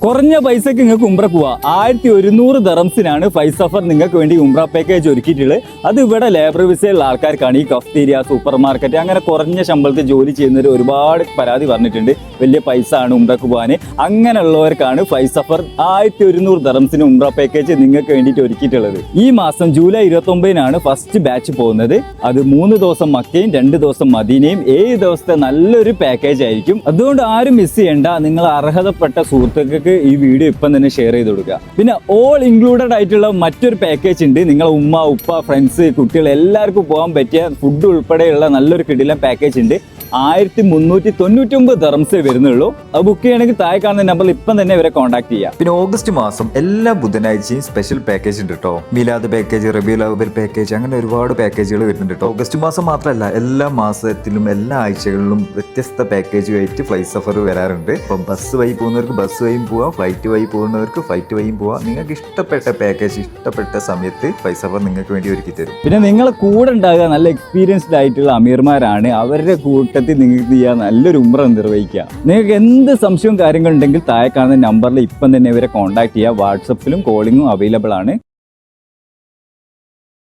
കുറഞ്ഞ പൈസക്ക് നിങ്ങൾക്ക് ഉംറ പോവാം. 1100 ദറംസിനാണ് ഫൈസഫർ നിങ്ങൾക്ക് വേണ്ടി ഉംറ പാക്കേജ് ഒരുക്കിയിട്ടുള്ളത്. അത് ഇവിടെ ലേബർ വിസയുള്ള ആൾക്കാർക്കാണ്. ഈ കഫ്തീരിയ, സൂപ്പർ മാർക്കറ്റ് അങ്ങനെ കുറഞ്ഞ ശമ്പളത്തിൽ ജോലി ചെയ്യുന്നവർ ഒരുപാട് പരാതി പറഞ്ഞിട്ടുണ്ട്. വലിയ പൈസ ആണ് ഉംറക്ക് പോകാൻ. അങ്ങനെയുള്ളവർക്കാണ് ഫൈസഫർ 1100 ദറംസിന് ഉംറ പാക്കേജ് നിങ്ങൾക്ക് വേണ്ടിയിട്ട് ഒരുക്കിയിട്ടുള്ളത്. ഈ മാസം ജൂലൈ 29-നാണ് ഫസ്റ്റ് ബാച്ച് പോകുന്നത്. അത് 3 ദിവസം മക്കയും 2 ദിവസം മദീനയും 7 ദിവസത്തെ നല്ലൊരു പാക്കേജ് ആയിരിക്കും. അതുകൊണ്ട് ആരും മിസ് ചെയ്യണ്ട. നിങ്ങൾ അർഹതപ്പെട്ട സുഹൃത്തുക്കൾക്ക് ഈ വീഡിയോ ഇപ്പം തന്നെ ഷെയർ ചെയ്ത് കൊടുക്കുക. പിന്നെ ഓൾ ഇൻക്ലൂഡഡ് ആയിട്ടുള്ള മറ്റൊരു പാക്കേജ് ഉണ്ട്. നിങ്ങളെ ഉമ്മ, ഉപ്പ, ഫ്രണ്ട്സ്, കുട്ടികൾ എല്ലാവർക്കും പോകാൻ പറ്റിയ ഫുഡ് ഉൾപ്പെടെയുള്ള നല്ലൊരു കിടിലൻ പാക്കേജ് ഉണ്ട്. 1399 ദറംസേ വരുന്നുള്ളൂ. അത് ബുക്ക് ചെയ്യണമെങ്കിൽ താഴെ കാണുന്ന നമ്പറിൽ ഇപ്പം തന്നെ ഇവരെ കോൺടാക്ട് ചെയ്യാം. പിന്നെ ഓഗസ്റ്റ് മാസം എല്ലാ ബുധനാഴ്ചയും സ്പെഷ്യൽ പാക്കേജ് ഉണ്ട് കേട്ടോ. മിലാദ് പാക്കേജ്, റബീഉൽ അവ്വൽ പാക്കേജ്, അങ്ങനെ ഒരുപാട് പാക്കേജുകൾ വരുന്നുണ്ട് കേട്ടോ. ഓഗസ്റ്റ് മാസം മാത്രമല്ല, എല്ലാ മാസത്തിലും എല്ലാ ആഴ്ചകളിലും വ്യത്യസ്ത പാക്കേജുമായിട്ട് ഫ്ലൈസഫർ വരാറുണ്ട്. അപ്പം ബസ് വഴി പോകുന്നവർക്ക് ബസ് വഴിയും പോവാം, ഫ്ലൈറ്റ് വഴി പോകുന്നവർക്ക് ഫ്ലൈറ്റ് വഴിയും പോവാം. നിങ്ങൾക്ക് ഇഷ്ടപ്പെട്ട പാക്കേജ് ഇഷ്ടപ്പെട്ട സമയത്ത് ഫ്ലൈസഫർ നിങ്ങൾക്ക് വേണ്ടി ഒരുക്കി തരും. പിന്നെ നിങ്ങളെ കൂടെ ഉണ്ടാകുക നല്ല എക്സ്പീരിയൻസ്ഡ് ആയിട്ടുള്ള അമീർമാരാണ്. അവരുടെ കൂട്ടത്തിൽ നിങ്ങൾക്ക് ചെയ്യാൻ നല്ലൊരു ഉംറ നിർവഹിക്കുക. നിങ്ങൾക്ക് എന്ത് സംശയവും കാര്യങ്ങളുണ്ടെങ്കിൽ താഴെ കാണുന്ന നമ്പറിൽ ഇപ്പം തന്നെ ഇവരെ കോൺടാക്ട് ചെയ്യുക. വാട്സപ്പിലും കോളിങ്ങും അവൈലബിൾ ആണ്.